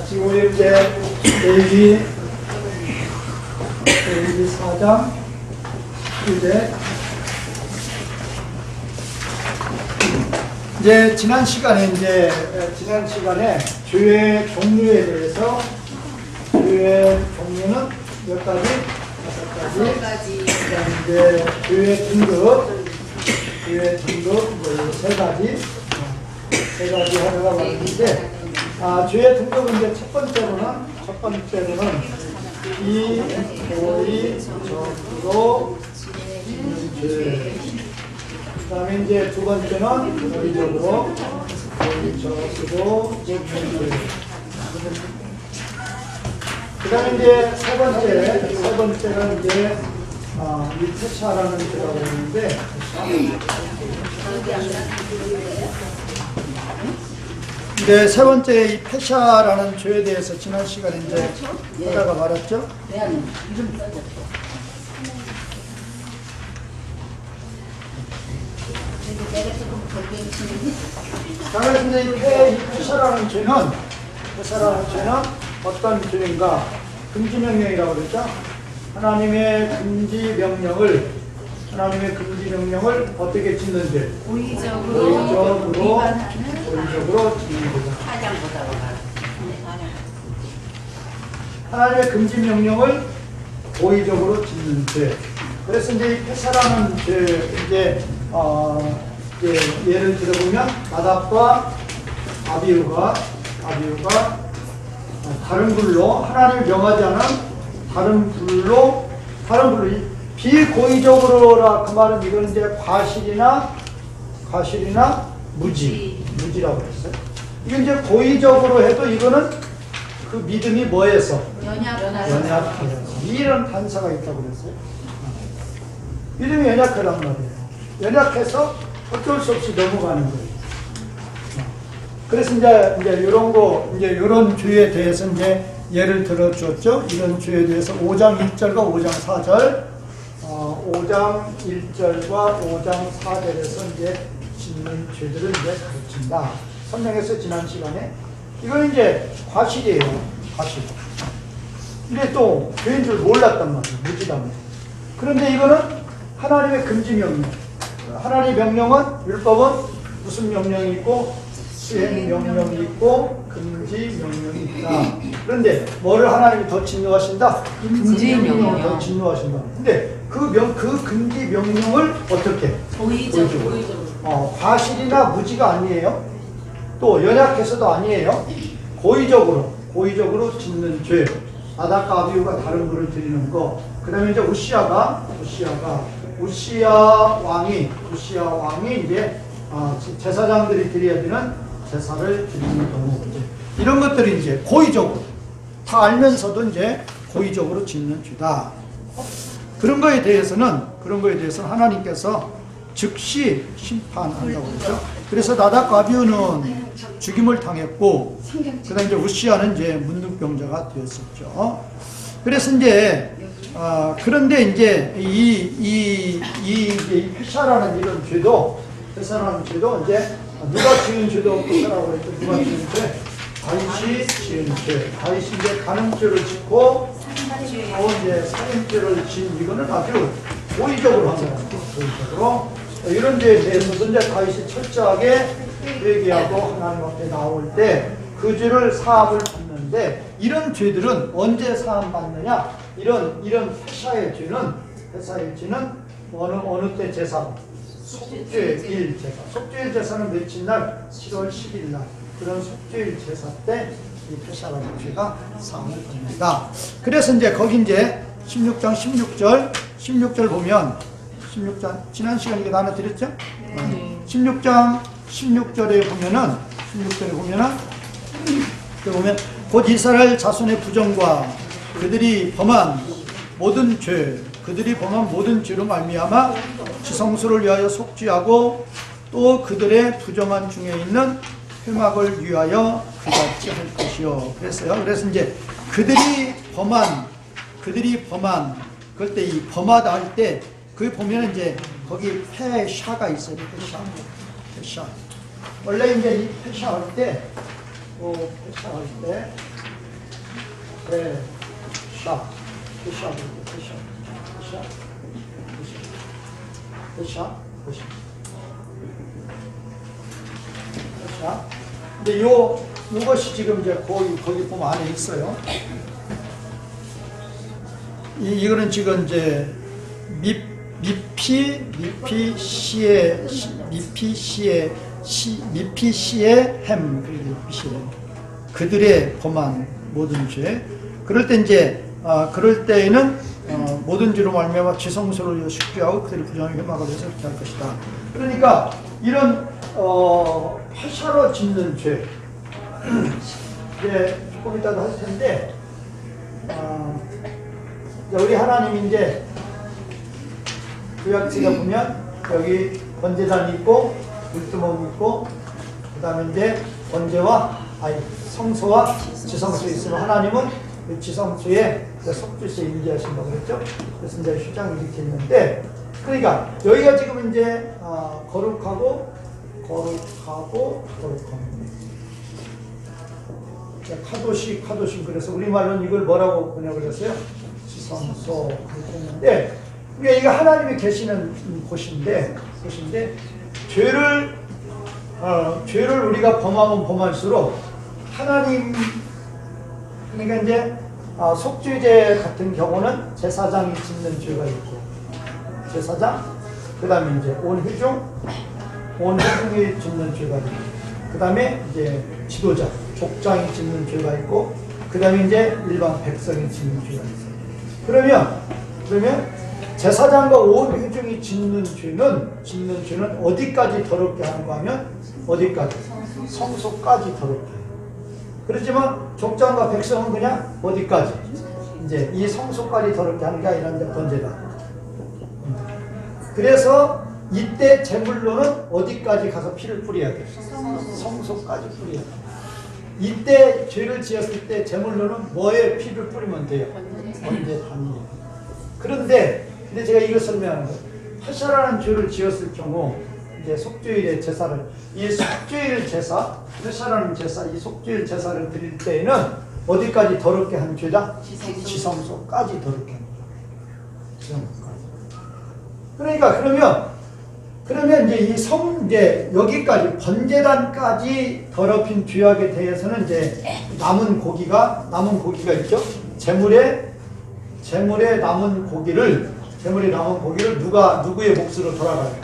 지금 우리 이제 레위기 4장 이제 지난 시간에 죄의 종류에 대해서 죄의 종류는 몇 가지? 5가지. 그다음에 이제 죄의 등급 세 가지 하다가 말했는데, 죄의 등급은 이제 첫 번째로는 비고의 적으로 짓는 죄. 그 다음에 이제 두 번째는 고의적으로 짓는 죄. 그 다음에 이제 세 번째는 이제 이 패샤라는 죄라고 하는데, 네, 세 번째 이 패샤라는 죄에 대해서 지난 시간에 이제 하다가 말았죠. 자, 그래서 이제 이 패샤라는 죄는 어떤 죄인가? 금지명령이라고 그랬죠. 하나님의 금지명령을 어떻게 짓는 죄? 고의적으로 짓는 죄다. 하나님의 금지명령을 고의적으로 짓는 죄. 그래서 이제 이 패사라는 죄, 이제 예를 들어보면 나답과 아비후가 다른 불로, 하나님이 명하지 않은 다른 불로 비고의적으로라, 그 말은 이건 이제 과실이나 무지라고 했어요. 이건 이제 고의적으로 해도 이거는 그 믿음이 뭐에서? 연약해서. 이런 단서가 있다고 그랬어요. 믿음이 연약하단 말이에요. 연약해서 어쩔 수 없이 넘어가는 거예요. 그래서 이제 이런 죄에 대해서 이제 예를 들어 줬죠. 이런 죄에 대해서 5장 1절과 5장 4절, 5장 1절과 5장 4절에서 이제 짓는 죄들을 이제 가르친다. 설명했어요, 지난 시간에. 이건 이제 과실이에요, 과실. 근데 또 죄인 줄 몰랐단 말이에요, 무지라면. 그런데 이거는 하나님의 금지 명령. 하나님의 명령은, 율법은 무슨 명령이 있고, 수행 명령이 있고 금지 명령이 있다. 그런데 뭐를 하나님이 더 진노하신다? 금지 명령을 더 진노하신다. 근데 그 금지 명령을 어떻게? 고의적으로. 과실이나 무지가 아니에요. 또 연약해서도 아니에요. 고의적으로 짓는 죄. 나답과 아비후가 다른 불을 드리는 거. 그 다음에 이제 우시야 왕이 이제 제사장들이 드려야 되는 제사를 드리는 경우, 이런 것들이 이제 고의적으로 다 알면서도 이제 고의적으로 짓는 죄다. 그런 거에 대해서는 하나님께서 즉시 심판한다고 그러죠. 그래서 나답과 아비후는 죽임을 당했고, 그다음에 이제 우시야는 이제 문둥병자가 되었었죠. 그래서 이제 그런데 이제 이 패샤라는 이런 죄도 이제 누가 지은 죄도 없다라고 했죠. 누가 지은 죄? 다윗이 지은 죄. 다윗이 이제 간음죄를 짓고 또 이제 살인죄를 지은, 이거는 아주 고의적으로 한 거예요. 고의적으로. 이런 죄에 대해서도 이제 다윗이 철저하게 회개하고 하나님 앞에 나올 때 그 죄를 사함을 받는데, 이런 죄들은 언제 사함 받느냐? 이런 패사의 죄는 어느 때 제사? 속죄일 제사. 속죄일 제사는 며칠 날? 7월 10일 날. 그런 속죄일 제사 때 이 패사라는 죄가 사함을 받는다. 그래서 이제 거기 이제 16장 16절 보면, 16장 지난 시간에 이거 나눠 드렸죠? 16장 16절에 보면 곧 이스라엘 자손의 부정과 그들이 범한 모든 죄로 말미암아 지성소를 위하여 속죄하고 또 그들의 부정한 중에 있는 회막을 위하여 그같이 할 것이요. 그랬어요. 그래서 이제 그들이 범한 그럴 때 이 범하다 할 때 그 보면 이제 거기 패샤가 있어요. 패샤. 원래 이제 이 패샤 할 때 회샤할 때 회샤. 근데 요것이 지금 이제 거기 보면 안에 있어요. 이거는 지금 이제 미피시의 햄, 그들의 범한 모든 죄. 그럴 때 이제 그럴 때에는 모든 죄로 말미암아 지성소를 숙죄하고 그들의 부정을 회막을 해서 그렇게 할 것이다. 그러니까 이런 회샤로 짓는 죄. 이제 조금 이따도 할 텐데 우리 하나님 이제 구약지가 보면 여기 번제단이 있고 불두멍이 있고 그 다음에 이제 성소와 지성소에 있으면 하나님은 그 지성소에 속죄소에 임재하신다고 그랬죠. 그래서 이제 휴장이 이렇게 있는데 그러니까 여기가 지금 이제 거룩하고 카도시 그래서 우리말로는 이걸 뭐라고 번역을 했어요? 지성소 그렇게 했는데 이게 하나님이 계시는 곳인데 죄를 우리가 범하면 범할수록 하나님 그러니까 이제 속죄제 같은 경우는 제사장이 짓는 죄가 있고 제사장 그 다음에 이제 온 회중이 짓는 죄가 있고 그 다음에 이제 지도자 족장이 짓는 죄가 있고 그 다음에 이제 일반 백성이 짓는 죄가 있어요. 그러면 제사장과 온 회중이 짓는 죄는 어디까지 더럽게 하는가 하면 어디까지? 성소까지 더럽게 해요. 그렇지만 족장과 백성은 그냥 어디까지? 이제 이 성소까지 더럽게 하는 게 아니라 이제 번제다. 그래서 이때 제물로는 어디까지 가서 피를 뿌려야 돼요? 성소까지 뿌려야 돼요. 이때 죄를 지었을 때 제물로는 뭐에 피를 뿌리면 돼요? 번제단이에요. 그런데 제가 이거 설명하는 거예요. 회샤라는 죄를 지었을 경우 이제 속죄일의 제사를 이 속죄일 제사, 회샤라는 제사, 이 속죄일 제사를 드릴 때에는 어디까지 더럽게 한 죄다? 지성소까지 더럽게 한 죄다. 지성소까지. 그러니까 그러면 이제 이제 여기까지 번제단까지 더럽힌 죄악에 대해서는 이제 남은 고기가 있죠. 제물에 남은 고기를 누구의 몫으로 돌아가요?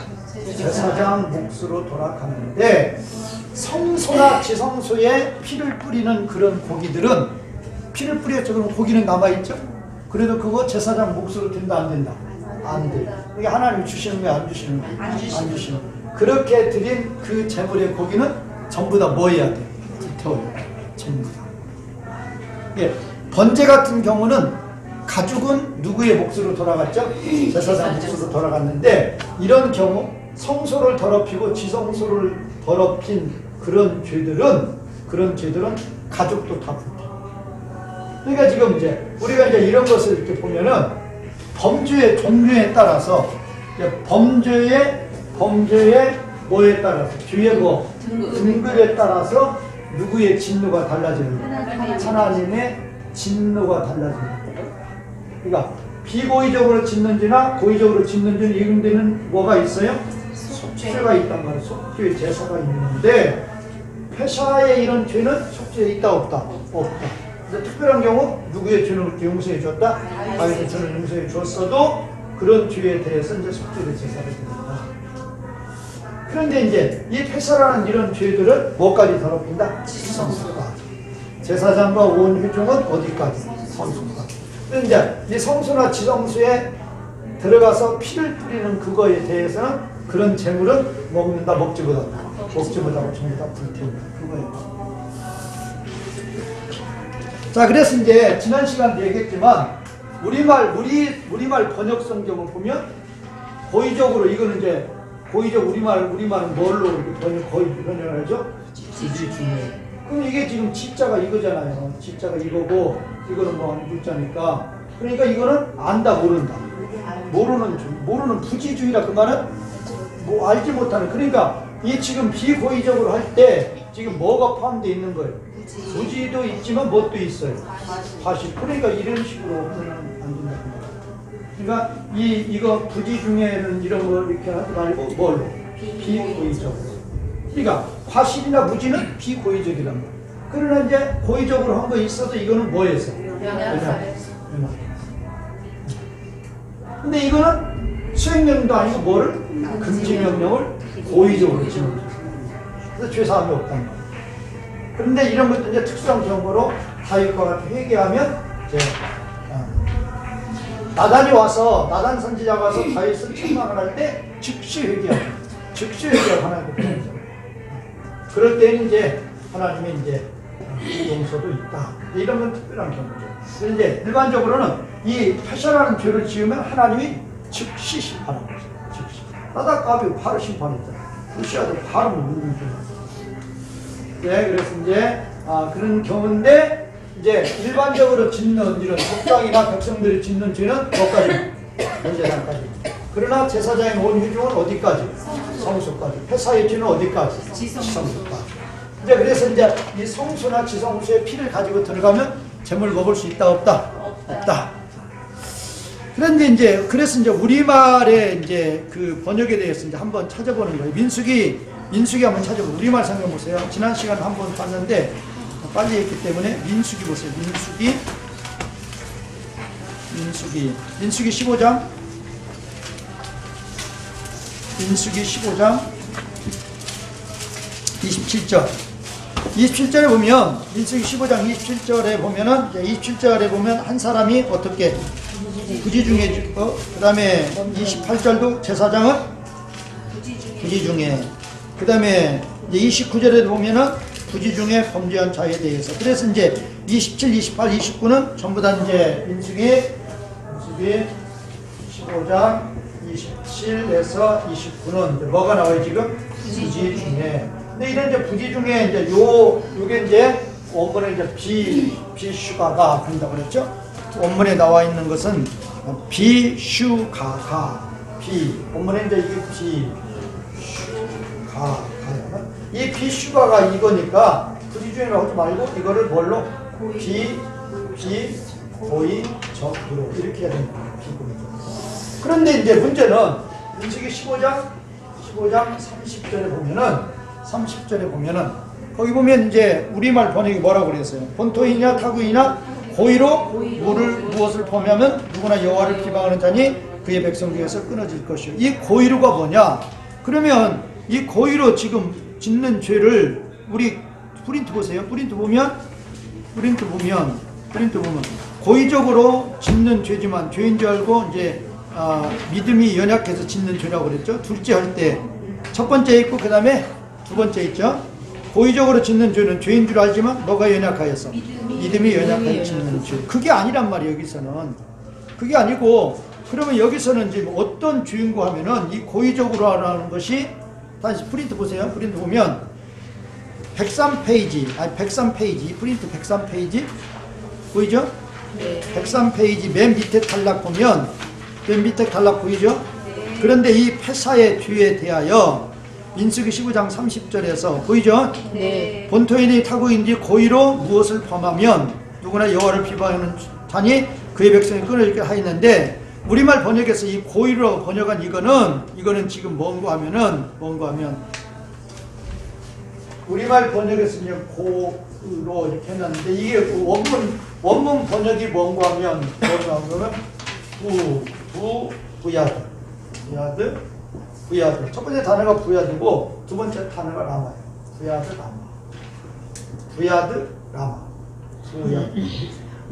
제사장 몫으로 돌아가는데 성소나 지성소에 피를 뿌리는 그런 고기들은 피를 뿌렸죠. 그럼 고기는 남아있죠. 그래도 그거 제사장 몫으로 된다 안 된다? 안 돼. 이게 하나님이 주시는 거야 안 주시는 거야? 안 주시는 거야. 그렇게 드린 그 제물의 고기는 전부 다 뭐 해야 돼? 불태워야 돼. 전부 다. 예, 번제 같은 경우는 가죽은 누구의 몫으로 돌아갔죠? 제사장 몫으로 돌아갔는데 이런 경우 성소를 더럽히고 지성소를 더럽힌 그런 죄들은 가죽도 다 불태. 그러니까 지금 이제 우리가 이제 이런 것을 이렇게 보면은 범죄의 종류에 따라서 범죄의 뭐에 따라서 죄의 등급에 따라서 누구의 진노가 달라지는 거예요. 하나님의 진노가 달라지는 거예요. 그러니까 비고의적으로 짓는지나 고의적으로 짓는지는 이런 데는 뭐가 있어요? 속죄가 있단 말이에요. 속죄의 제사가 있는데 회샤의 이런 죄는 속죄에 있다 없다? 없다. 근데 특별한 경우 누구의 죄는 그렇게 용서해 줬다? 다윗의 죄는 용서해 줬어도 그런 죄에 대해서 이제 속죄의 제사를 드린다. 그런데 이제 이 회샤라는 이런 죄들은 뭐까지 더럽힌다? 성소까지. 제사장과 온 회중은 어디까지? 성소까지. 이제 이 성소나 지성소에 들어가서 피를 뿌리는 그거에 대해서는 그런 재물은 먹는다 먹지 못한다 전부 다 불태운다 그거예요. 자 그래서 이제 지난 시간도 얘기했지만 우리말 번역 성경을 보면 고의적으로 이거는 이제 고의적 우리말은 뭘로 번역을 하죠? 지중해. 그럼 이게 지금 지자가 이거잖아요. 지자가 이거고 이거는 뭐 물자니까. 그러니까 이거는 안다 모른다. 모르는 부지주의라 그 말은 알지 못하는. 그러니까 이 지금 비고의적으로 할 때 지금 뭐가 포함되어 있는 거예요? 부지도 있지만 뭣도 있어요. 과실. 그러니까 이런 식으로 하면 안 된다. 그러니까 이거 부지 중에는 이런 거 이렇게 하지 말고 뭘로? 비고의적으로. 그러니까 과실이나 부지는 비고의적이란 말이에요. 그러나 이제 고의적으로 한 거 있어도 이거는 뭐에서? 근데 이거는 수행령도 아니고 뭐를? 금지명령을 고의적으로 지는 거죠. 그래서 죄사함이 없단 말이에요. 그런데 이런 것도 이제 특수한 경우로 다윗과 같이 회개하면 이제 나단이 와서 나단 선지자가 와서 다윗을 책망을 할 때 즉시 회개하고 즉시 회개하고 하나님께 드리죠. 그럴 때는 이제 하나님의 이제 용서도 있다. 이런 건 특별한 경우죠. 그런데 일반적으로는 이 패션하는 죄를 지으면 하나님이 즉시 심판하는 거죠. 즉시. 나다까비 바로 심판했잖아요. 루시아도 바로 묻는 거죠. 네, 그래서 이제 그런 경우인데 이제 일반적으로 짓는 이런 족장이나 백성들이 짓는 죄는 뭐까지? 번제단까지. 그러나 제사장의 온 휴중은 어디까지? 성소까지. 회사의 죄는 어디까지? 지성소까지. 이제 그래서 이제 이 성소나 지성소의 피를 가지고 들어가면 재물 먹을 수 있다 없다? 없다. 그런데 이제 그래서 이제 우리말의 이제 그 번역에 대해서 이제 한번 찾아보는 거예요. 민수기 한번 찾아보고 우리말 성경 보세요. 지난 시간에 한번 봤는데 빨리 했기 때문에 민수기 보세요. 민수기 15장. 민수기 15장 27절. 27절에 보면 민수기 15장 27절에 보면은 27절에 보면 한 사람이 어떻게 부지 중에 그 다음에 28절도 제사장은 부지 중에 그 다음에 29절에 보면은 부지 중에 범죄한 자에 대해서 그래서 이제 27, 28, 29는 전부 다 이제 민수기 15장 27에서 29는 이제 뭐가 나와요 지금? 부지 중에. 근데 이런 이제 부지 중에 이제 요게 이제 원문에 이제 비슈가가 된다고 그랬죠? 원문에 나와 있는 것은 비슈가가 원문에 이제 이게 비슈가가요. 이 비슈가가 이거니까 부지 중이라고 하지 말고 이거를 뭘로? 비고의적으로 이렇게 해야 됩니다. 비고의적. 그런데 이제 문제는 민수기 15장 30절에 보면은 거기 보면 이제 우리말 번역이 뭐라고 그랬어요? 본토이냐 타구이나 고의로 무엇을 범하면 누구나 여호와를 비방하는 자니 그의 백성 중에서 끊어질 것이요. 이 고의로가 뭐냐? 그러면 이 고의로 지금 짓는 죄를 우리 프린트 보세요. 프린트 보면 고의적으로 짓는 죄지만 죄인 줄 알고 이제 믿음이 연약해서 짓는 죄라고 그랬죠. 둘째 할 때 첫 번째 있고 그 다음에 두 번째 있죠. 고의적으로 짓는 죄는 죄인 줄 알지만 뭐가 연약하여서 믿음이 연약하여 짓는 죄. 그게 아니란 말이에요. 여기서는 그게 아니고 그러면 여기서는 지금 어떤 죄인고 하면은 이 고의적으로 하라는 것이 다시 프린트 보세요. 프린트 보면 103페이지 프린트 103페이지 보이죠? 네. 103페이지 맨 밑에 탈락 보면 맨 밑에 탈락 보이죠? 그런데 이 패사의 죄에 대하여 민수기 15장 30절에서 보이죠? 네. 본토인이 타국인지 고의로 무엇을 범하면 누구나 여호와를 비방하는 자니 그의 백성이 끊어질게 하였는데 우리말 번역에서 이 고의로 번역한 이거는 지금 뭔고 하면 우리말 번역에서 그냥 고로 이렇게 해놨는데 이게 원문 번역이 뭔고 하면 부야드. 첫 번째 단어가 부야드고 두 번째 단어가 라마예요. 부야드 라마.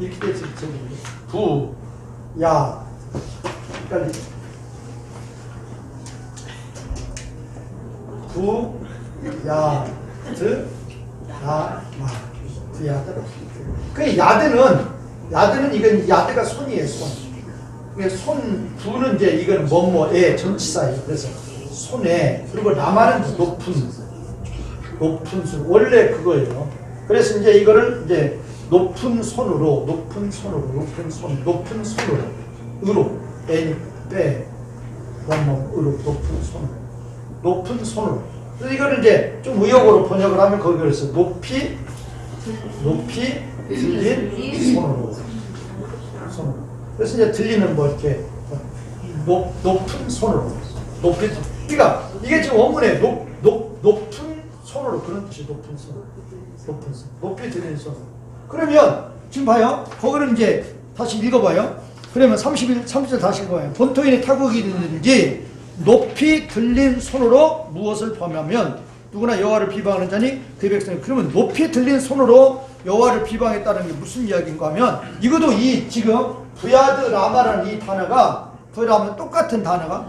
이렇게 돼서 부야. 헷갈리죠? 부야드 라마. 부야드 라마. 그 야드는 이건 야드가 손이에요. 부는 이제 이건 뭐뭐의 전치사예요. 그래서 손에 그리고 라마는 높은 손 원래 그거예요. 그래서 이제 이거를 이제 높은 손으로 으로 높은 손으로 그래서 이거를 이제 좀 의역으로 번역을 하면 거기 그래서 높이 높이 들린 손으로. 그래서 이제 들리는 뭐 이렇게 높은 손으로. 높이. 그러니까 이게 지금 원문에 높은 손으로 그런 뜻이 높은 손. 높은 손. 높이 들린 손으로. 그러면 지금 봐요. 거기를 이제 다시 읽어봐요. 그러면 30절 다시 읽어봐요. 본토인의 타국이 있는지 높이 들린 손으로 무엇을 범하면 누구나 여호와를 비방하는 자니 그의 백성이. 그러면 높이 들린 손으로 여호와를 비방했다는 게 무슨 이야기인가 하면 이것도 이 지금 부야드 라마라는 이 단어가 부야드 똑같은 단어가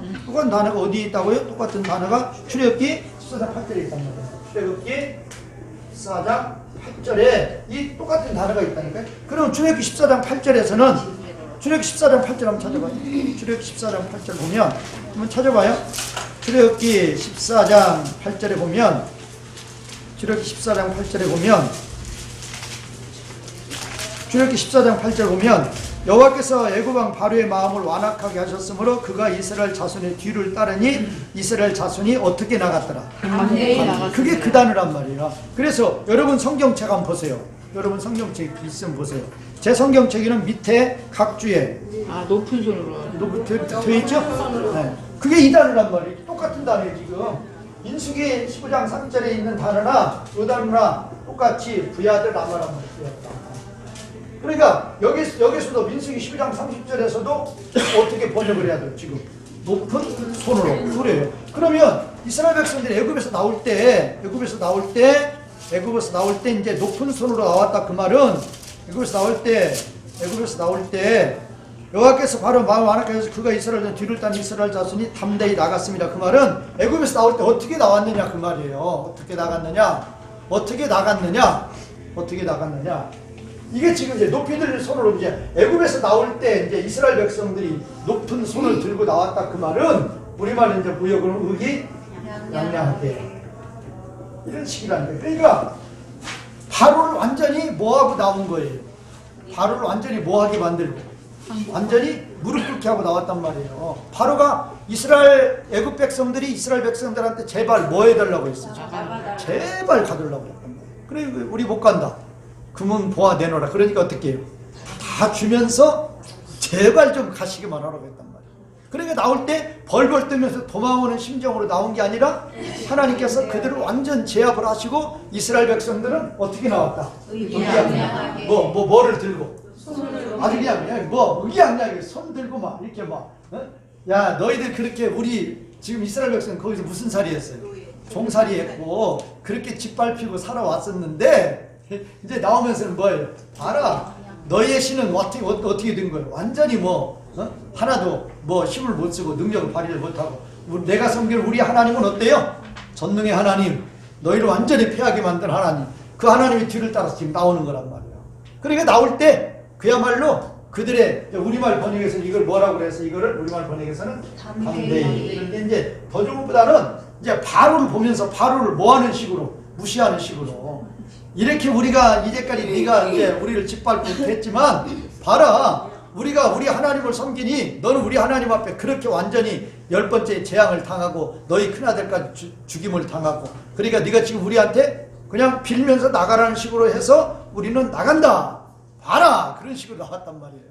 어디에 있다고요? 똑같은 단어가 출애굽기 14장 8절에 있단 말이에요. 출애굽기 14장 8절에 이 똑같은 단어가 있다니까요. 그럼 출애굽기 14장 8절에서는 출애굽기 14장 8절 한번 찾아봐요. 출애굽기 14장 8절 보면 한번 찾아봐요. 출애굽기 14장 8절에 보면 출애굽기 14장 8절에 보면 출애굽기 14장 8절 보면 여호와께서 애굽 왕 바로의 마음을 완악하게 하셨으므로 그가 이스라엘 자손의 뒤를 따르니 이스라엘 자손이 어떻게 나갔더라? 그게 그 단어란 말이에요. 그래서 여러분 성경책 한번 보세요. 여러분 성경책 있으면 보세요. 제 성경책에는 밑에 각 주에 높은 손으로 되어 있죠? 네. 그게 이 단어란 말이에요. 똑같은 단어예요 지금. 민수기 15장 3절에 있는 단어나 이 단어나 똑같이 부야드 라마란 말이에요. 그러니까 여기서도 민수기 12장 30절에서도 어떻게 번역을 해야 돼요? 지금 높은 손으로 그래요. 그러면 이스라엘 백성들이 애굽에서 나올 때 이제 높은 손으로 나왔다. 그 말은 애굽에서 나올 때 여호와께서 바로 마음 완악하게 해서 그가 이스라엘 뒤를 따는 이스라엘 자손이 담대히 나갔습니다. 그 말은 애굽에서 나올 때 어떻게 나왔느냐 그 말이에요. 어떻게 나갔느냐? 이게 지금 이제 높이 들린 손으로 이제 애굽에서 나올 때 이제 이스라엘 백성들이 높은 손을 들고 나왔다. 그 말은 우리말로 이제 무역으로 의기양양하게 이런 식이라는 거예요. 그러니까 바로를 완전히 뭐하고 나온 거예요. 바로를 완전히 뭐하게 만들고 완전히 무릎 꿇게 하고 나왔단 말이에요. 바로가 애굽 백성들이 이스라엘 백성들한테 제발 뭐 해달라고 했어요. 제발 가달라고 했단 말이에요. 그래 우리 못 간다. 금은 보아 내놓으라. 그러니까 어떻게 해요? 다 주면서 제발 좀 가시기만 하라고 했단 말이에요. 그러니까 나올 때 벌벌 뜨면서 도망오는 심정으로 나온 게 아니라 하나님께서 그들을 완전 제압을 하시고 이스라엘 백성들은 어떻게 나왔다? 의기양양. 뭐를 들고? 아주 그냥 의기양양하게 손 들고 막 이렇게 막 야 너희들 그렇게 우리 지금 이스라엘 백성 거기서 무슨 살이 했어요? 종살이 했고 그렇게 짓밟히고 살아왔었는데 이제 나오면서는 뭐예요? 봐라 너희의 신은 어떻게 된 거예요? 완전히 하나도 힘을 못 쓰고 능력을 발휘를 못하고 내가 섬기는 우리 하나님은 어때요? 전능의 하나님, 너희를 완전히 패하게 만든 하나님, 그 하나님의 뒤를 따라서 지금 나오는 거란 말이에요. 그러니까 나올 때 그야말로 그들의 우리말 번역에서는 이걸 뭐라고 그래서 이거를 우리말 번역에서는 담대히. 그런데 이제 더 좋은 것보다는 이제 바로를 보면서 바로를 뭐하는 식으로 무시하는 식으로 이렇게 우리가 이제까지 네가 이제 우리를 짓밟고 했지만 봐라 우리가 우리 하나님을 섬기니 너는 우리 하나님 앞에 그렇게 완전히 10번째 재앙을 당하고 너희 큰아들까지 죽임을 당하고 그러니까 네가 지금 우리한테 그냥 빌면서 나가라는 식으로 해서 우리는 나간다. 봐라 그런 식으로 나왔단 말이에요.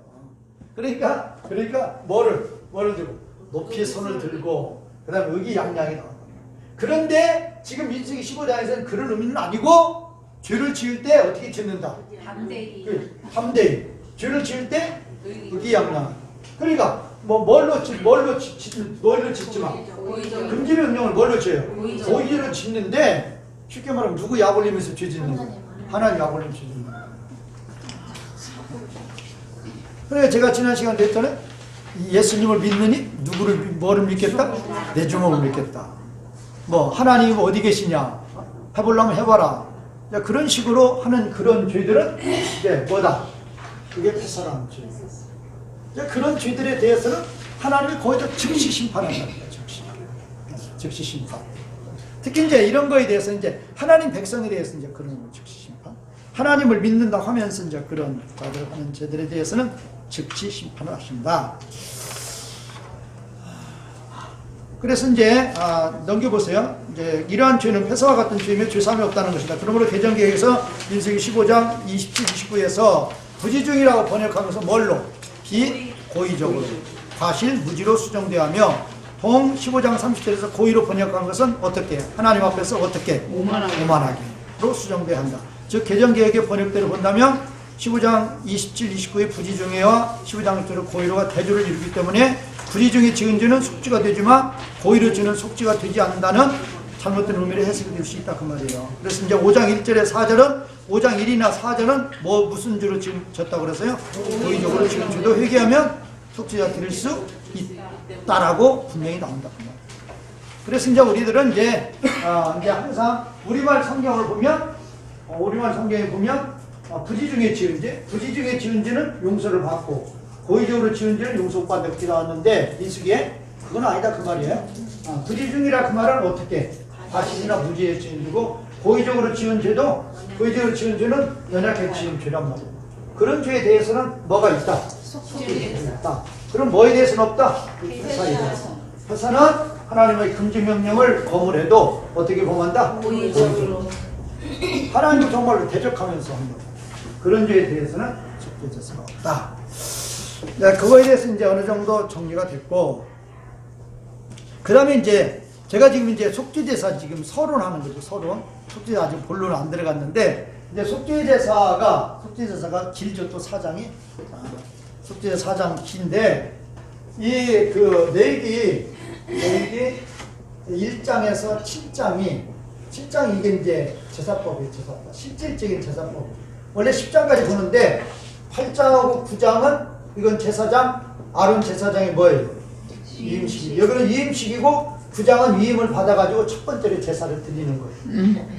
그러니까 뭐를 들고 높이 손을 들고 그 다음에 의기양양이 나왔단 말이에요. 그런데 지금 민수기 15장에서는 그런 의미는 아니고 죄를 지을 때 어떻게 짓는다? 담대히. 죄를 지을 때 의기양양. 그러니까 뭘로 짓지 마. 금지 명령을 뭘로 지어요? 고의로 짓는데 쉽게 말하면 누구 약 올리면서 죄 짓는 거예요? 하나님 약 올리면서 죄 짓는 거예요. 그러니까 제가 지난 시간에 했더니 예수님을 믿느니 뭐를 믿겠다? 내 주먹을 믿겠다. 하나님 어디 계시냐? 해보려면 해봐라. 그런 식으로 하는 그런 죄들은 이제 뭐다? 그게 패설하는 죄. 그런 죄들에 대해서는 하나님이 거기서 즉시 심판한다. 즉시 심판. 특히 이제 이런 거에 대해서 이제 하나님 백성에 대해서 이제 그런 거 즉시 심판. 하나님을 믿는다 하면서 이제 그런 자들 하는 죄들에 대해서는 즉시 심판을 하신다. 그래서 이제 넘겨보세요. 이제 이러한 죄는 폐사와 같은 죄이며 죄사함이 없다는 것이다. 그러므로 개정계획에서 민수기 15장 27, 29에서 부지중이라고 번역하면서 뭘로? 비고의적으로 과실 무지로 수정되어 하며 동 15장 30절에서 고의로 번역한 것은 어떻게? 하나님 앞에서 어떻게? 오만하게로 수정되어야 한다. 즉 개정계획의 번역대로 본다면 15장 27, 29의 부지중해와 15장 6절의 고의로가 대조를 이루기 때문에 부지중해 지은 죄는 속죄가 되지만 고의로 지은 속죄가 되지 않는다는 잘못된 의미로 해석이 될 수 있다 그 말이에요. 그래서 이제 5장 1절에 4절은 5장 1이나 4절은 무슨 죄로 지었다고 그래서요? 고의적으로 지은 죄도 회개하면 속죄가 될 수 있다라고 분명히 나온다 그 말이에요. 그래서 이제 우리들은 이제 항상 우리말 성경을 보면 부지중에 지은 죄, 부지중에 지은 죄는 용서를 받고 고의적으로 지은 죄는 용서 못 받는 게 나왔는데 민수기에 그건 아니다 그 말이에요. 부지중이라 그 말은 어떻게? 과실이나 무지에 지은 죄고 고의적으로 지은 죄는 연약하게 지은 죄란 말이에요. 그런 죄에 대해서는 뭐가 있다? 있다. 그럼 뭐에 대해서는 없다? 회사이다. 회사는 하나님의 금지명령을 거물해도 어떻게 범한다? 고의적으로. 하나님도 정말로 대적하면서 합니다. 그런 죄에 대해서는 속죄제사가 없다. 네, 그거에 대해서 이제 어느 정도 정리가 됐고, 그 다음에 이제 제가 지금 이제 속죄제사 지금 서론하는 거죠. 서론. 속죄 아직 본론은 안 들어갔는데, 이제 속죄제사가 길죠. 또 사장이. 속죄제사 4장 긴데, 레위기 1장에서 7장이 이게 이제 제사법이에요. 제사법. 실질적인 제사법. 원래 10장까지 보는데 8장하고 9장은 이건 제사장, 아론 제사장이 뭐예요? 위임식. 여기는 위임식이고 9장은 위임을 받아가지고 첫 번째로 제사를 드리는 거예요.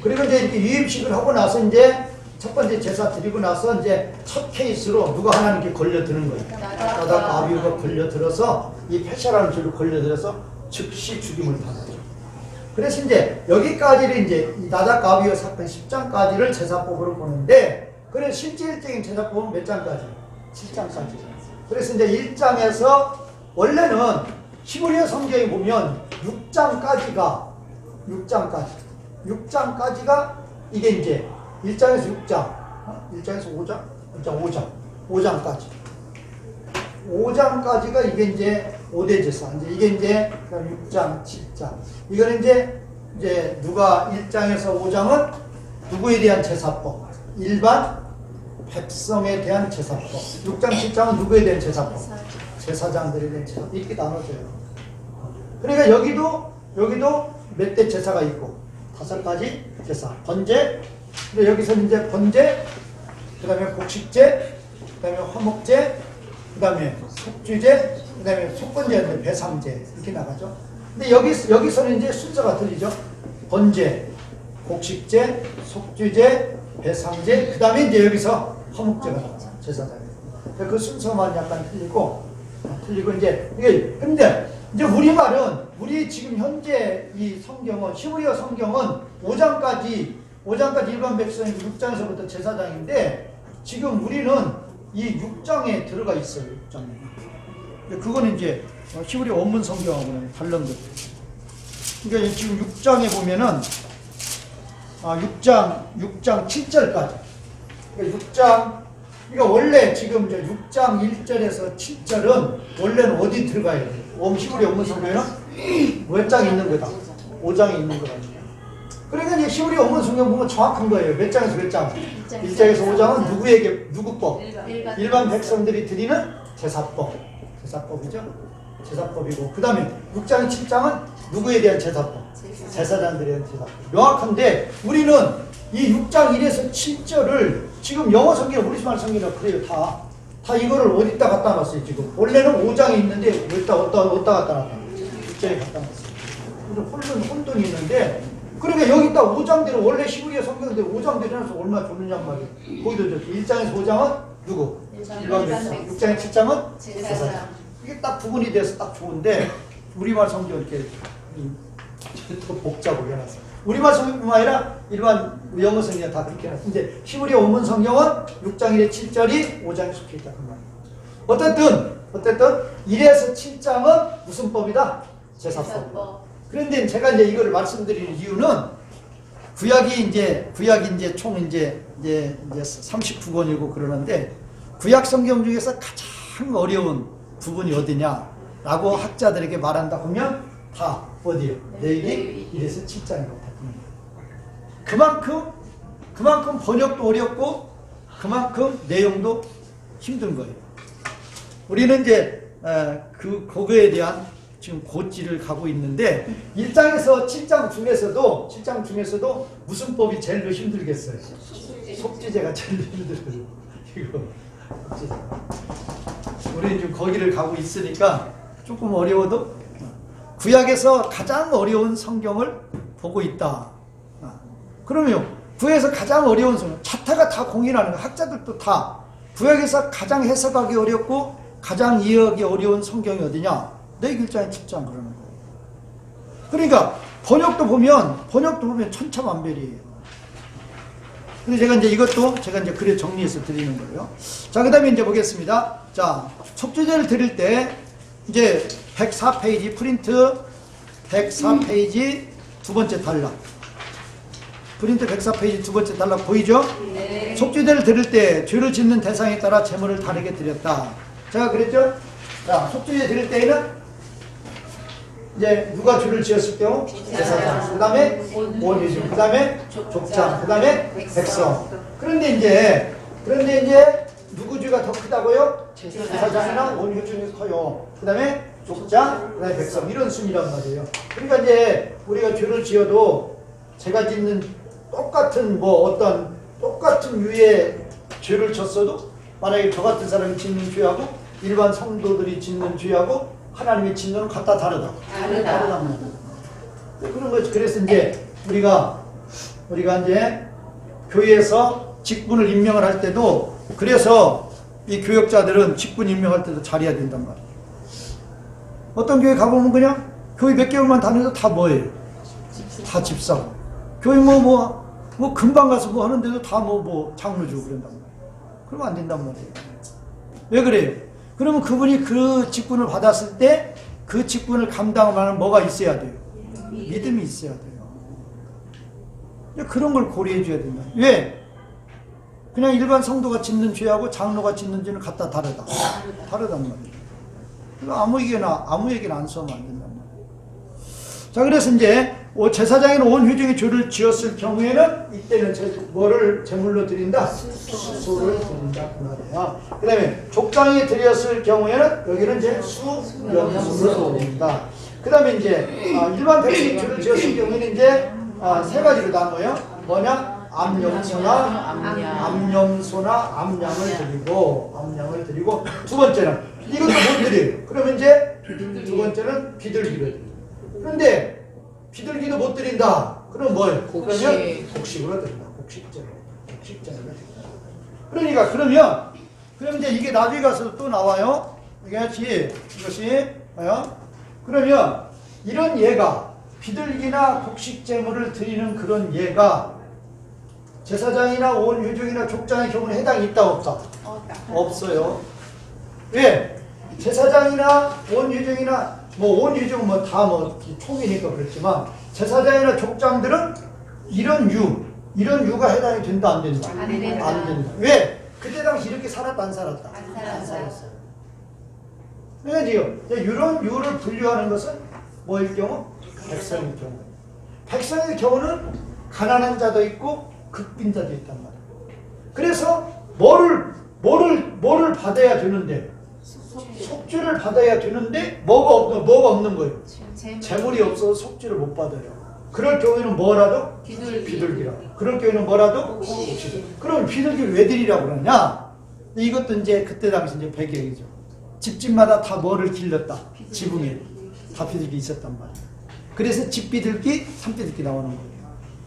그리고 이제 이렇게 위임식을 하고 나서 이제 첫 번째 제사 드리고 나서 이제 첫 케이스로 누가 하나님께 걸려드는 거예요. 나답 아비후가 걸려들어서 이 폐샤라는 죄로 걸려들어서 즉시 죽임을 받아요. 그래서 이제 여기까지를 이제 나답 아비후 사건 10장까지를 제사법으로 보는데, 그래 실질적인 제사법은 몇 장까지? 7장까지. 그래서 이제 1장에서 원래는 히브리어 성경에 보면 6장까지가 이게 이제 1장에서 6장, 1장에서 5장까지. 5장까지가 이게 이제 5대 제사. 이게 이제 6장, 7장. 이거는 이제 누가 1장에서 5장은 누구에 대한 제사법? 일반 백성에 대한 제사법. 6장, 7장은 누구에 대한 제사법? 제사장들에 대한 제사법. 이렇게 나눠져요. 그러니까 여기도 몇 대 제사가 있고 5가지 제사. 번제. 근데 여기서는 이제 번제, 그 다음에 곡식제, 그 다음에 화목제, 그 다음에 속죄제, 그 다음에 속건제, 배상제 이렇게 나가죠. 근데 여기서는 이제 순서가 틀리죠. 번제, 곡식제, 속죄제, 배상제, 그 다음에 이제 여기서 화목제가 나와요. 제사장에. 그 순서만 약간 틀리고 이제 이게 근데 이제 우리 지금 현재 이 성경은 히브리어 성경은 5장까지 일반 백성이 6장에서부터 제사장인데 지금 우리는 이 6장에 들어가 있어요. 6장에. 그거는 이제 히브리어 원문 성경하고는 다른 거죠. 그러니까 지금 6장에 보면은 6장 7절까지. 그러니까 원래 지금 이제 6장 1절에서 7절은 원래는 어디 들어가야 돼요? 히브리 원문 성경에는 몇 장이 있는 거다? 5장이 있는 거다. 그러니까 이제 히브리 원문 성경 보면 정확한 거예요. 몇 장에서 몇 장? 1장에서 5장은 누구 법? 일반 백성들이 드리는 제사법이죠. 제사법이고 그 다음에 6장 7장은 누구에 대한 제사법? 제사장들에 대한 제사법. 명확한데 우리는 이 6장 1에서 7절을 지금 영어 성경, 우리말 성경이라 그래요. 다 이거를 어디다 갖다 놨어요. 지금 원래는 5장에 있는데 어디다 갖다 놨다? 6장에 갖다 놨어요. 혼돈이 있는데 그러니까 여기다 5장대로 원래 히브리어 성경대로 5장대로 해서 얼마나 좋느냔 말이에요. 거기도 좋죠. 1장에서 5장은 누구? 일반 백성. 6장에 7장은 제사장. 이게 딱 구분이 돼서 딱 좋은데 우리말 성경 이렇게 더 복잡하게 해놨어요. 우리말 성경뿐만 아니라 일반 영어 성경 다 그렇게 해놨어요. 근데 히브리어 원문 성경은 6장 1에 7절이 5장에 속해 있다 그 말이에요. 어쨌든 1에서 7장은 무슨 법이다? 제사법. 그런데 제가 이제 이거를 말씀드리는 이유는 구약이 이제 총 이제 39권이고 그러는데 구약 성경 중에서 가장 어려운 부분이 어디냐라고 학자들에게 말한다 보면 다 어디요? 레위기 1에서 7장인 것 같아요. 그만큼 번역도 어렵고 그만큼 내용도 힘든 거예요. 우리는 이제 그거에 대한 지금 고지를 가고 있는데 1장에서 7장 중에서도 무슨 법이 제일 힘들겠어요? 속죄제가 제일 힘들어요. 이거 속죄제가. 우리는 지금 거기를 가고 있으니까 조금 어려워도 구약에서 가장 어려운 성경을 보고 있다. 그러면 구약에서 가장 어려운 성경, 차타가 다 공인하는 거, 학자들도 다 구약에서 가장 해석하기 어렵고 가장 이해하기 어려운 성경이 어디냐? 레위기 1장에 7장 그러는 거예요. 그러니까 번역도 보면 천차만별이에요. 근데 제가 이제 이것도 제가 이제 글에 정리해서 드리는 거예요. 자, 그 다음에 이제 보겠습니다. 자, 속죄제를 드릴 때 이제 104페이지 프린트 104페이지 두 번째 단락. 프린트 104페이지 두 번째 단락 보이죠? 네. 속죄제를 드릴 때 죄를 짓는 대상에 따라 제물을 다르게 드렸다. 제가 그랬죠? 자, 속죄제 드릴 때에는 이제 누가 죄를 지었을 경우 제사장, 그 다음에 온유증, 그 다음에 족장, 그 다음에 백성. 그런데 이제 누구 죄가 더 크다고요? 제사장이나 온유증이 커요. 그 다음에 족장, 그 다음에 백성, 이런 순이란 말이에요. 그러니까 이제 우리가 죄를 지어도 제가 짓는 똑같은 똑같은 유의 죄를 졌어도 만약에 저 같은 사람이 짓는 죄하고 일반 성도들이 짓는 죄하고 하나님의 진노는 갖다 다르다. 그런 거지. 그래서 이제 우리가 이제 교회에서 직분을 임명을 할 때도 그래서 이 교역자들은 직분 임명할 때도 잘해야 된단 말이에요. 어떤 교회 가보면 그냥 교회 몇 개월만 다녀도 다 뭐예요? 다 집사고. 교회 뭐 금방 가서 뭐 하는데도 다 장로주고 그런단 말이에요. 그러면 안 된단 말이에요. 왜 그래요? 그러면 그분이 그 직분을 받았을 때 그 직분을 감당하는 뭐가 있어야 돼요? 믿음이 있어야 돼요. 그런 걸 고려해 줘야 된다. 왜? 그냥 일반 성도가 짓는 죄하고 장로가 짓는 죄는 갖다 다르단 말이에요. 아무에게나 안 써면 안 된단 말이에요. 자, 그래서 이제 제사장이나 온 회중이 죄를 지었을 경우에는 이때는 뭐를 제물로 드린다? 수소를 드린다 그 말이야. 그 다음에 족장이 드렸을 경우에는 여기는 이제 수염수를 드린다. 그 다음에 이제 일반 백성이 죄를 지었을 경우에는 이제 세 가지로 나눠요. 뭐냐? 암염소나 암양을 드리고 두 번째는 이것도 못 드려요. 그러면 이제 두 번째는 비둘기를 드려요. 그런데 비둘기도 못 드린다. 그럼 뭐예요? 그러면 곡식으로 드린다. 곡식제로 드린다. 그러니까 그러면 이제 이게 나중에 가서 또 나와요. 이것이 뭐요? 그러면 이런 예가 비둘기나 곡식제물을 드리는 그런 예가 제사장이나 온 회중이나 족장의 경우는 해당이 있다 없다? 없어요. 왜? 제사장이나 온 회중이나 온 회중은 다 총이니까 그렇지만 제사장이나 족장들은 이런 유가 해당이 된다 안 된다? 안 된다. 왜? 그때 당시 이렇게 살았다 안 살았다? 안 살았어요. 그러니까 이런 유를 분류하는 것은 뭐일 경우? 백성일 경우. 백성의 경우는 가난한 자도 있고 극빈자도 있단 말이에요. 그래서 뭐를 받아야 되는데? 속죄를 받아야 되는데 뭐가 없는 거예요? 재물이 없어서 속죄를 못 받아요. 그럴 경우에는 뭐라도? 비둘기라. 그럴 경우에는 뭐라도? 곡식. 그럼 비둘기를 왜 드리라고 그러냐? 이것도 이제 그때 당시 이제 배경이죠. 집집마다 다 뭐를 길렀다? 지붕에 다 비둘기 있었단 말이에요. 그래서 집비둘기, 산비둘기 나오는 거예요.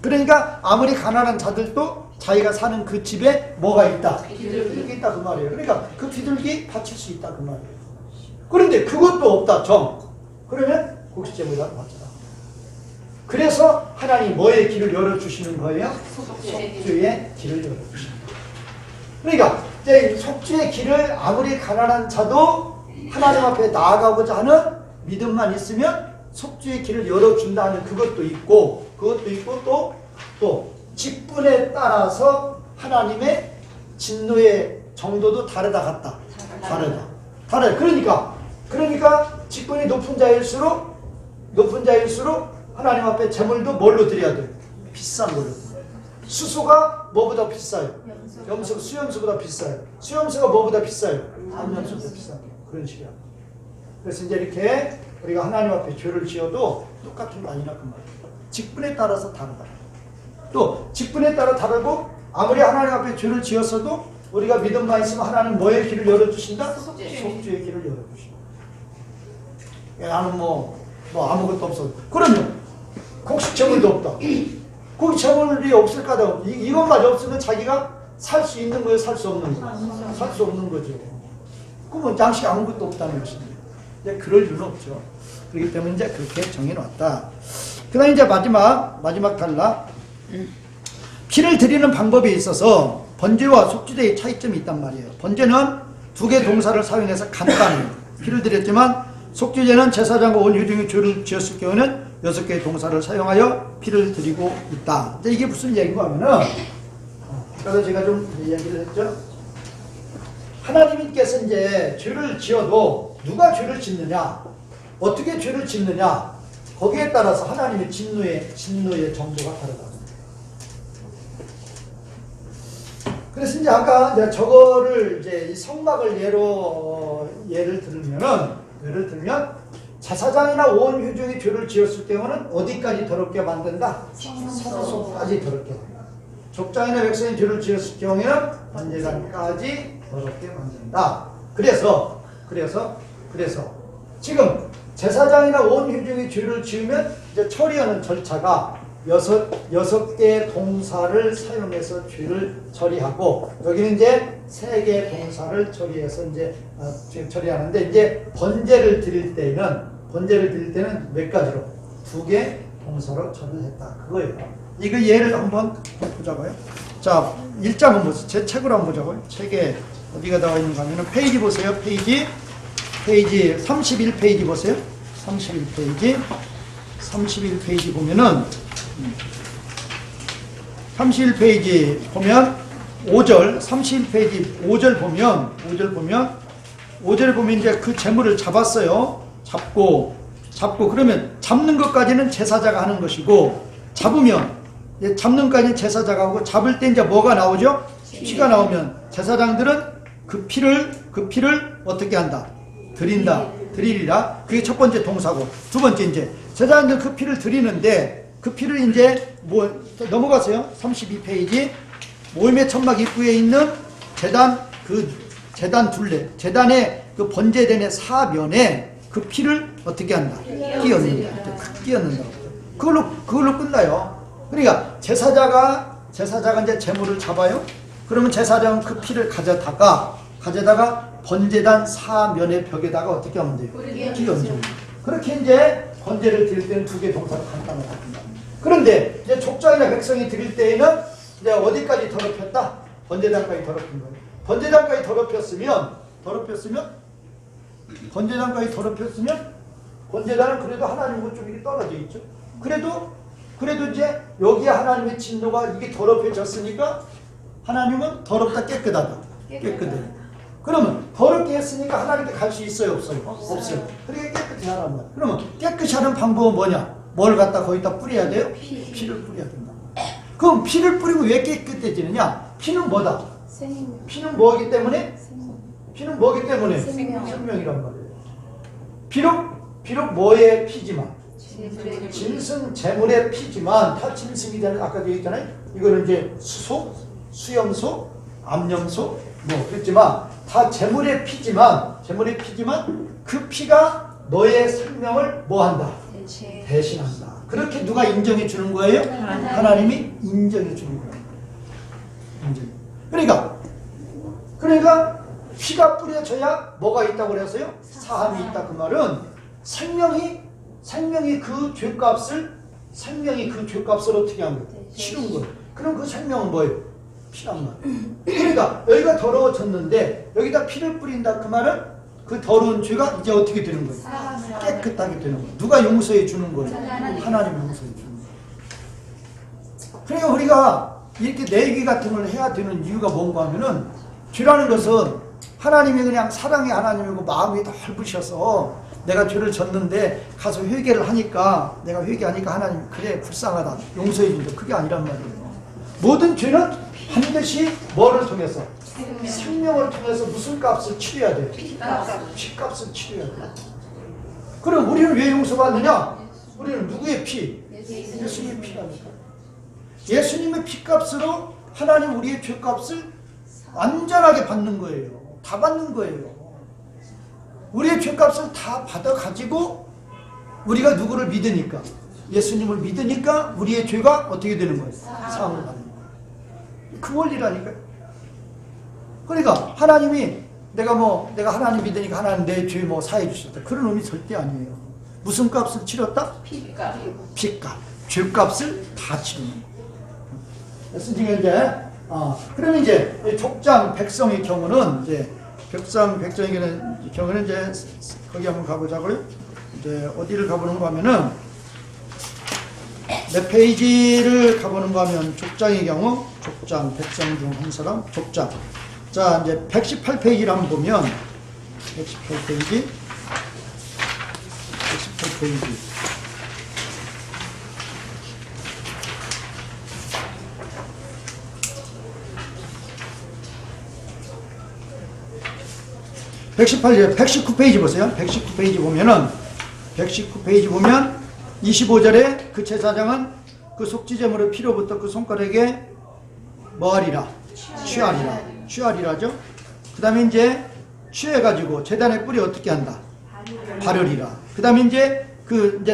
그러니까 아무리 가난한 자들도 자기가 사는 그 집에 뭐가 있다? 비둘기 있다 그 말이에요. 그러니까 그 비둘기 바칠 수 있다 그 말이에요. 그런데 그것도 없다 그러면 곡식제물이다 맞잖아. 그래서 하나님 뭐의 길을 열어주시는 거예요? 속죄의 길을 열어주시는 거예요. 그러니까 이제 속죄의 길을 아무리 가난한 자도 하나님 앞에 나아가고자 하는 믿음만 있으면 속죄의 길을 열어준다는 그것도 있고 또 직분에 따라서 하나님의 진노의 정도도 다르다. 그러니까 직분이 높은 자일수록 하나님 앞에 제물도 뭘로 드려야 돼요? 비싼 걸로. 수소가 뭐보다 비싸요? 수염수보다 비싸요. 수염수가 뭐보다 비싸요? 암염수보다 비싸요. 그런 식이야. 그래서 이제 이렇게 우리가 하나님 앞에 죄를 지어도 똑같은 거 아니나 그 말이에요. 직분에 따라서 다르다. 또 직분에 따라 다르고 아무리 하나님 앞에 죄를 지었어도 우리가 믿음만 있으면 하나님 뭐의 길을 열어주신다? 속죄의 길을 열어주신다. 나는 뭐 아무것도 없어. 그러면 곡식제물도 없다. 곡식제물이 없을까도 이것만 없으면 자기가 살 수 있는 거예요? 살 수 없는 거예요? 살 수 없는 거죠. 그러면 양식 아무것도 없다는 것입니다. 근데 그럴 이유는 없죠. 그렇기 때문에 이제 그렇게 정해놨다. 그 다음에 이제 마지막 단락. 피를 드리는 방법에 있어서 번제와 속죄의 차이점이 있단 말이에요. 번제는 두 개의 동사를 사용해서 간단해요. 피를 드렸지만 속죄제는 제사장과 온 회중이 죄를 지었을 경우는 6개의 동사를 사용하여 피를 드리고 있다. 이제 이게 무슨 얘기인가 하면은 아까 제가 좀 이야기를 했죠. 하나님께서 이제 죄를 지어도 누가 죄를 짓느냐, 어떻게 죄를 짓느냐, 거기에 따라서 하나님의 진노의 정도가 다르다. 그래서 이제 아까 이제 저거를 이제 이 성막을 예를 들면 제사장이나 온 회중이 죄를 지었을 경우는 어디까지 더럽게 만든다? 성소까지 더럽게 만든다. 족장이나 백성이 죄를 지었을 경우에는 번제단까지 더럽게 만든다. 그래서 지금 제사장이나 온 회중이 죄를 지으면 이제 처리하는 절차가 여섯 개의 동사를 사용해서 죄를 처리하고, 여기는 이제 3개의 동사를 처리해서 이제 처리하는데, 이제 번제를 드릴 때는 몇 가지로? 2개 동사로 처리를 했다. 그거예요. 이거 예를 한번 보자고요. 자, 1장은 보세요. 제 책으로 한번 보자고요. 책에 어디가 나와 있는가 하면 페이지 보세요. 페이지 31페이지 보세요. 31페이지 보면은 31페이지 보면 5절, 31페이지 5절 보면 이제 그 재물을 잡았어요. 잡고 그러면 잡는 것까지는 제사자가 하는 것이고, 잡는 것까지는 제사자가 하고, 잡을 때 이제 뭐가 나오죠? 피가 나오면 제사장들은 그 피를 어떻게 한다? 드리리라. 그게 첫 번째 동사고, 두 번째 이제 제사장들 그 피를 드리는데, 그 피를 이제 넘어가세요. 32페이지 모임의 천막 입구에 있는 제단 둘레, 제단의 그 번제단의 사면에 그 피를 어떻게 한다? 끼얹는다. 그걸로 끝나요. 그러니까 제사자가 이제 제물을 잡아요. 그러면 제사장은 그 피를 가져다가 번제단 사면의 벽에다가 어떻게 하면 돼요? 끼얹는. 그렇게 이제 번제를 드릴 때는 2개 동사로 간단하게 합니다. 그런데 이제 족장이나 백성이 드릴 때에는 이제 어디까지 더럽혔다? 번제단까지 더럽힌 거예요. 번제단까지 더럽혔으면 번제단은 그래도 하나님과 좀 이렇게 떨어져 있죠. 그래도 이제 여기에 하나님의 진노가 이게 더럽혀졌으니까 하나님은 더럽다 깨끗하다. 깨끗해. 그러면 더럽게 했으니까 하나님께 갈 수 있어요, 없어요? 없어요. 그러니까 깨끗이 하란 말이에요. 그러면 깨끗이 하는 방법은 뭐냐? 뭘 갖다 거기다 뿌려야 돼요? 피를 뿌려야 된다. 그럼 피를 뿌리고 왜 깨끗해지느냐? 피는 뭐다? 피는 뭐기 때문에? 생명이란 말이에요. 비록 뭐의 피지만, 짐승 제물의 피지만, 다 짐승이 되는, 아까 얘기했잖아요. 이거는 이제 수소, 수염소, 암염소, 그랬지만 다 제물의 피지만 그 피가 너의 생명을 뭐한다? 대신한다. 그렇게 누가 인정해 주는 거예요? 하나님이 인정해 주는 거예요. 그러니까 피가 뿌려져야 뭐가 있다고 그랬어요? 사함이 있다. 그 말은 생명이 그 죄값을 어떻게 하는 거예요? 치는 거예요. 그럼 그 생명은 뭐예요? 피란 말이에요. 그러니까 여기가 더러워졌는데 여기다 피를 뿌린다. 그 말은 그 더러운 죄가 이제 어떻게 되는 거예요? 깨끗하게 되는 거예요. 누가 용서해 주는 거예요? 하나님 용서해 주는 거예요. 그러니까 우리가 이렇게 내기 같은 걸 해야 되는 이유가 뭔가 하면은 죄라는 것은 하나님이 그냥 사랑의 하나님이고 마음이 넓으셔서 내가 죄를 졌는데 가서 회개를 하니까 내가 회개하니까 하나님 그래 불쌍하다 용서해 준다. 그게 아니란 말이에요. 모든 죄는 반드시 뭐를 통해서? 생명을 통해서 무슨 값을 치러야 돼요? 피값을 치러야 돼요. 그럼 우리는 왜 용서받느냐? 우리는 누구의 피? 예수님의 피라니까. 예수님의 피값으로 하나님 우리의 죄값을 완전하게 받는 거예요. 다 받는 거예요. 우리의 죄값을 다 받아가지고 우리가 누구를 믿으니까 예수님을 믿으니까 우리의 죄가 어떻게 되는 거예요? 사함을 받는 거예요. 그 원리라니까요. 그러니까 하나님이 내가 하나님 믿으니까 하나님 내 죄 뭐 사해 주셨다. 그런 의미 절대 아니에요. 무슨 값을 치렀다? 피값. 죄값을 다 치르는 거예요. 그래서 지금 이제 그러면 이제 족장 백성의 경우는 이제 백성의 경우는 이제 거기 한번 가보자고요. 이제 어디를 가보는가 하면은 몇 페이지를 가보는가 하면 족장의 경우 족장 백성 중 한 사람 족장. 자 이제 118페이지를 한번 보면 118페이지 119페이지 보세요. 119페이지 보면 25절에 그 제사장은 그 속죄제물의 피로부터 그 손가락에 뭐하리라? 취하리라죠. 그 다음에 이제 취해가지고 제단의 뿔이 어떻게 한다? 바르리라. 그 다음에 이제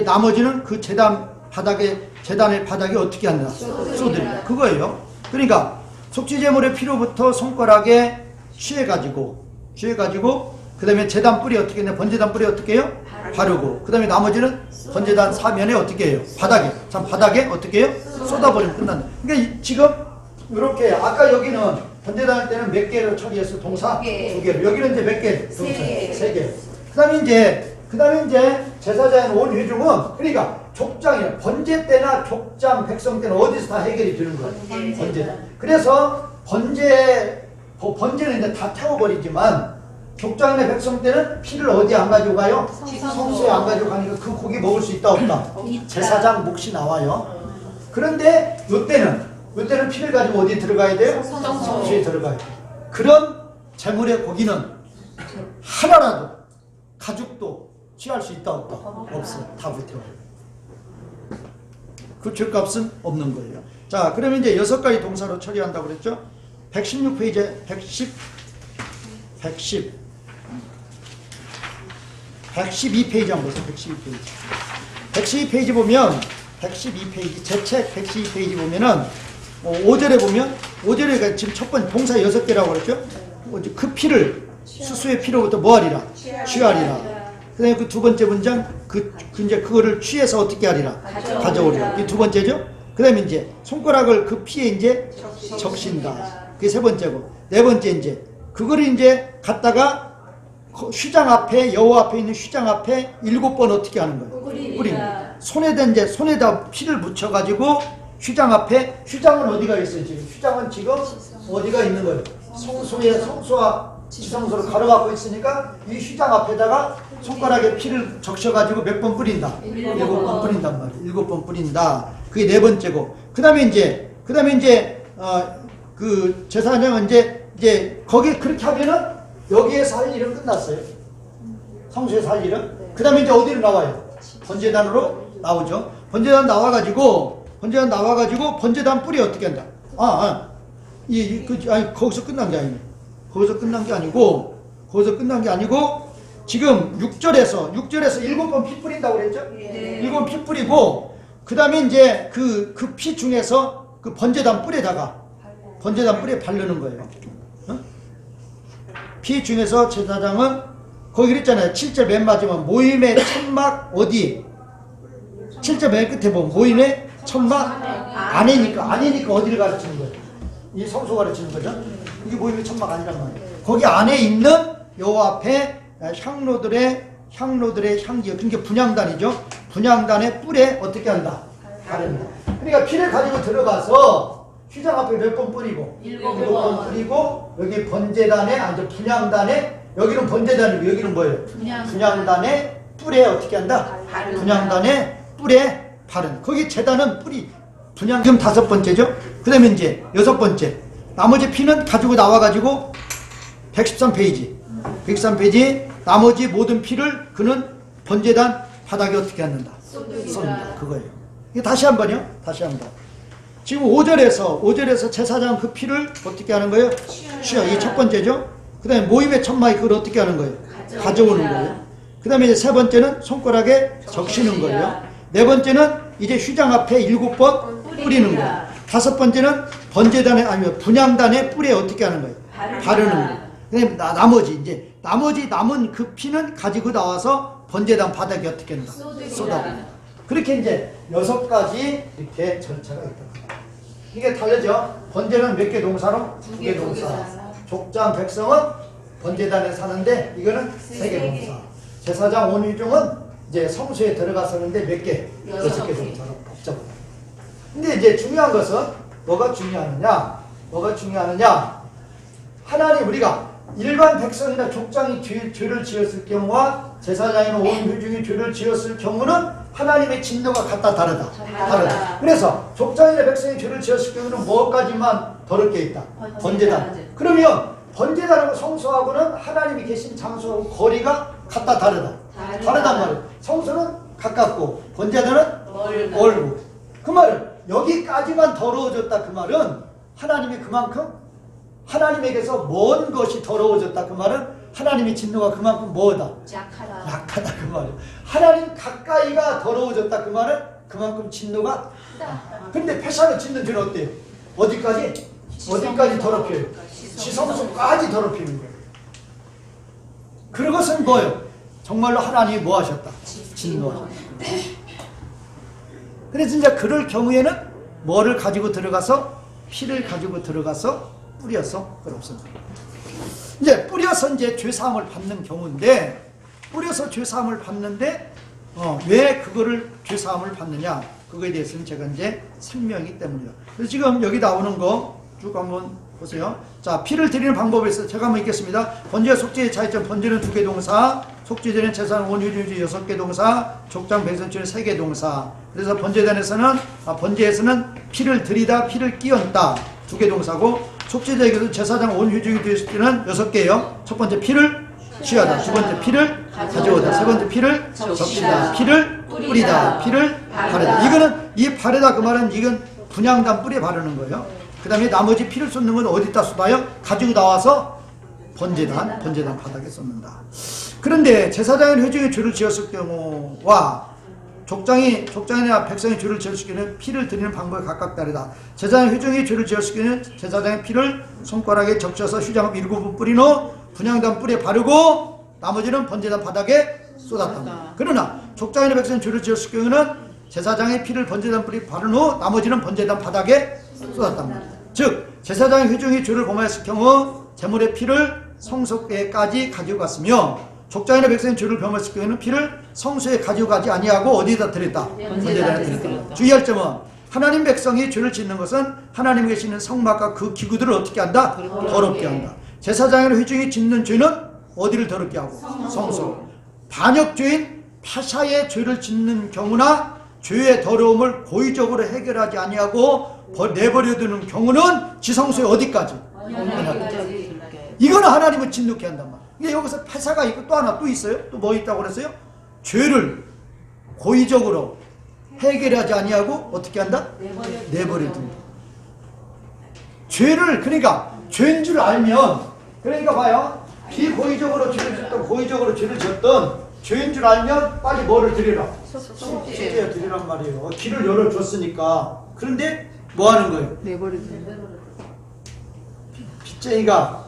나머지는 그 제단의 바닥에 어떻게 한다? 쏟으리라. 그거예요. 그러니까 속죄제물의 피로부터 손가락에 취해가지고 그 다음에 제단 뿔이 어떻게 했냐? 번제단 뿔이 어떻게 해요? 바르고 그 다음에 나머지는 번제단 사면에 어떻게 해요? 바닥에 어떻게 해요? 쏟아버리면 끝난다. 그러니까 지금 이렇게 아까 여기는 번제단 할 때는 몇 개를 처리했어? 동사? 2개를. 여기는 이제 몇 개? 동사? 3개. 그 다음에 이제 제사장의 온 회중은 그러니까 족장이에요. 번제 때나 족장 백성 때는 어디서 다 해결이 되는 거예요? 번제. 그래서 번제는 이제 다 태워버리지만 족장이나 백성 때는 피를 어디 안 가지고 가요? 성소에 안 가지고 가니까 그 고기 먹을 수 있다 없다? 제사장 몫이 나와요. 그런데 요때는 피를 가지고 어디 들어가야 돼요? 성소에 들어가야 돼요. 그런 제물의 고기는 하나라도 가죽도 취할 수 있다 없다? 없어요. 다 불태워요. 그 죄값은 없는 거예요. 자, 그러면 이제 6가지 동사로 처리한다고 그랬죠? 116페이지에 112페이지 한번 보세요. 112페이지 보면 112페이지 제 책 112페이지 보면은 5절에 보면 5절에 지금 첫 번째 동사 6개라고 그랬죠? 그 피를 수수의 피로부터 뭐하리라? 취하리라. 그다음에 그 두 번째 문장 이제 그거를 취해서 어떻게 하리라? 가져오리라. 이 두 번째죠? 그다음에 이제 손가락을 그 피에 이제 적신다. 그게 세 번째고 네 번째 이제 그거를 이제 갖다가 휘장 앞에 여호와 앞에 있는 휘장 앞에 7번 어떻게 하는 거예요? 뿌립니다. 손에다 피를 묻혀가지고 휘장은 어디가 있어요 지금? 휘장은 지금 어디가 있는 거예요? 성소와 지성소를 가로막고 있으니까 이 휘장 앞에다가 손가락에 피를 적셔가지고 몇 번 뿌린다? 7번 뿌린단 말이에요. 7번 뿌린다. 그게 네 번째고. 그 다음에 이제 그 제사장은 이제 거기 그렇게 하면은 여기에서 할 일은 끝났어요. 성소에서 할 일은. 그 다음에 이제 어디로 나와요? 번제단으로 나오죠. 번제단 나와가지고 번제단 뿔이 어떻게 한다? 거기서 끝난 게 아니에요. 거기서 끝난 게 아니고 지금 6절에서 7번 피 뿌린다고 그랬죠? 7번 피 뿌리고 그 다음에 이제 그 피 중에서 그 번제단 뿔에 바르는 거예요. 피 중에서 제사장은 거기 그랬잖아요. 7절 맨 마지막 모임의 천막 어디? 7절 맨 끝에 보면 모임의 천막 안에니까 어디를 가르치는 거예요? 이 성소 가르치는 거죠. 이게 모임의 천막 아니란 말이에요. 거기 안에 있는 여호와 앞에 향로들의 향기요. 그러니까 분향단이죠. 분향단의 뿔에 어떻게 한다? 바른다. 그러니까 피를 가지고 들어가서 휘장 앞에 몇 번 뿌리고 7번 뿌리고 여기 번제단에 아니 분향단에 여기는 번제단이고 여기는 뭐예요? 분향단에 뿔에 어떻게 한다? 분향단에 뿔에 바른. 거기 제단은 뿔이 분향 지금 5번째죠. 그 다음에 이제 6번째 나머지 피는 가지고 나와가지고 113페이지 나머지 모든 피를 그는 번제단 바닥에 어떻게 한다? 쏟는다. 그거예요. 이게 다시 한번요. 다시 한번. 지금 5절에서 제사장 그 피를 어떻게 하는 거예요? 취하. 이게 첫 번째죠. 그 다음에 모임의 천막이 그걸 어떻게 하는 거예요? 가져오는 거예요. 그 다음에 이제 세 번째는 손가락에 적시는 거예요. 네 번째는 이제 휘장 앞에 7번 뿌리는 거예요. 5번째는 번제단에 아니면 분향단에 뿔에 어떻게 하는 거예요? 바르는 거예요. 그다음에 나머지 남은 그 피는 가지고 나와서 번제단 바닥에 어떻게 한다? 쏟아. 그렇게 이제 6가지 이렇게 절차가 있다. 이게 다르죠. 번제는 몇 개 동사로? 2개 동사. 족장 백성은 번제단에 사는데 이거는 3개 동사. 제사장 온유중은 이제 성소에 들어가서는데 몇 개? 6개 동사로 복잡하다. 근데 이제 중요한 것은 뭐가 중요하느냐? 하나님 우리가 일반 백성이나 족장이 죄를 지었을 경우와 제사장이나 온유중이 죄를 지었을 경우는 하나님의 진노가 각각 다르다. 그래서 족장이나 백성이 죄를 지었을 경우는 뭐까지만 더럽게 있다? 번제단. 그러면 번제단하고 성소하고는 하나님이 계신 장소하고 거리가 각각 다르단 말이에요. 성소는 가깝고 번제단은 멀고. 그 말은 여기까지만 더러워졌다. 그 말은 하나님이 그만큼 하나님에게서 먼 것이 더러워졌다. 그 말은 하나님의 진노가 그만큼 뭐다? 약하다. 그 말이에요. 하나님 가까이가 더러워졌다. 그 말은 그만큼 진노가 근데 패사를 짓는 죄는 어때요? 어디까지 더럽혀요? 지성소까지 더럽히는 거예요. 그것은 뭐예요? 정말로 하나님이 뭐 하셨다? 진노하셨다. 그래서 이제 그럴 경우에는 뭐를 가지고 들어가서? 피를 가지고 들어가서 뿌려서 그렇습니다. 이제 뿌려서 이제 죄사함을 받는 경우인데, 뿌려서 죄사함을 받는데, 왜 그거를 죄사함을 받느냐? 그거에 대해서는 제가 이제 설명이 때문이다. 그래서 지금 여기 나오는 거 쭉 한번 보세요. 자, 피를 드리는 방법에 있어서 제가 한번 읽겠습니다. 번제와 속죄의 차이점, 번제는 2개 동사, 속죄제는 제사장 온유주의 6개 동사, 족장 백성죄는 3개 동사. 그래서 번제에서는 피를 드리다, 피를 끼얹다 2개 동사고, 속죄제에게도 제사장 온유주의 되는 6개예요. 첫 번째 피를 취하다, 두 번째 피를 가져오다, 세 번째 피를 적시다, 피를 뿌리다, 피를 바르다. 이거는 이 바르다 그 말은 이건 분향단 뿔에 바르는 거예요. 그 다음에 나머지 피를 쏟는 건 어디다 쏟아요? 가지고 나와서 번제단 바닥에 쏟는다. 그런데 제사장은 회중이 죄를 지었을 경우와 족장이나 백성이 죄를 지었을 경우는 피를 드리는 방법이 각각 다르다. 제사장 회중이 죄를 지었을 경우는 제사장의 피를 손가락에 적셔서 휘장 7번 뿌린 후 분향단 뿔에 바르고 나머지는 번제단 바닥에 쏟았다. 그러나 족장이나 백성이 죄를 지었을 경우는 제사장의 피를 번제단 뿔에 바른 후 나머지는 번제단 바닥에 쏟았단 말이다. 즉 제사장의 회중이 죄를 범하였을 경우 제물의 피를 성소에까지 가지고 갔으며 족장이나 백성이 죄를 범했을 경우에는 피를 성소에 가지고 가지 아니하고 어디에다 드렸다? 번제단에 드렸다. 주의할 점은 하나님 백성이 죄를 짓는 것은 하나님 계시는 성막과 그 기구들을 어떻게 한다? 더럽게 한다. 제사장이나 회중이 짓는 죄는 어디를 더럽게 하고? 성소. 반역죄인 파샤의 죄를 짓는 경우나 죄의 더러움을 고의적으로 해결하지 아니하고 내버려두는 경우는 지성소에 어디까지? 이거는 하나님은 진노케 한단 말이에요. 근데 여기서 폐사가 있고 또 하나 또 있어요. 또 뭐 있다고 그랬어요? 죄를 고의적으로 해결하지 아니하고 어떻게 한다? 내버려둔다. 죄를 그러니까 죄인 줄 알면 그러니까 봐요. 비고의적으로 죄를 졌던 고의적으로 죄를 졌던 죄인 줄 알면 빨리 뭐를 드리라? 속죄 드리란 말이에요. 길을 열어줬으니까. 그런데 뭐 하는 거예요? 빚쟁이가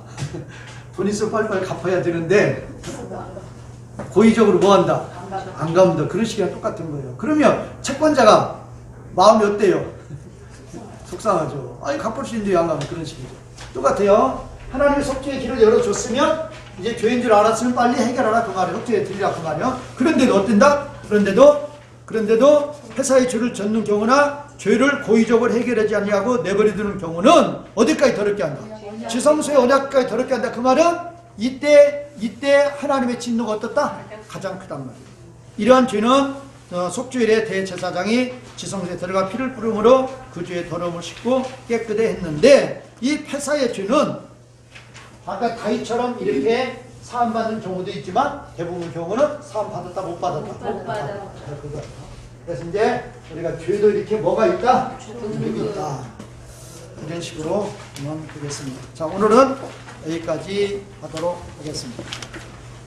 돈 있으면 빨리빨리 갚아야 되는데 고의적으로 뭐 한다? 안 갚는다. 그런 식이랑 똑같은 거예요. 그러면 채권자가 마음이 어때요? 속상하죠. 아니 갚을 수 있는데 안 갚으면 그런 식이죠. 똑같아요. 하나님의 속죄의 길을 열어줬으면 이제 죄인 줄 알았으면 빨리 해결하라 그 말이에요. 억지에 들리라 그 말이에요. 그런데도 어떤다? 그런데도 회사의 죄를 젓는 경우나 죄를 고의적으로 해결하지 아니하고 내버려두는 경우는 어디까지 더럽게 한다? 지성소의 언약까지 더럽게 한다. 그 말은 이때 하나님의 진노가 어떻다? 가장 크단 말이에요. 이러한 죄는 속죄일에 대제사장이 지성소에 들어가 피를 뿌림으로 그 죄의 더러움을 씻고 깨끗해 했는데 이 폐사의 죄는 아까 다윗처럼 이렇게 사함받는 경우도 있지만 대부분 경우는 사함받았다 못 받았다. 못 받았다. 그래서 이제 우리가 죄도 이렇게 뭐가 있다? 죄도 있다. 이런 식으로 보면 되겠습니다. 자, 오늘은 여기까지 하도록 하겠습니다.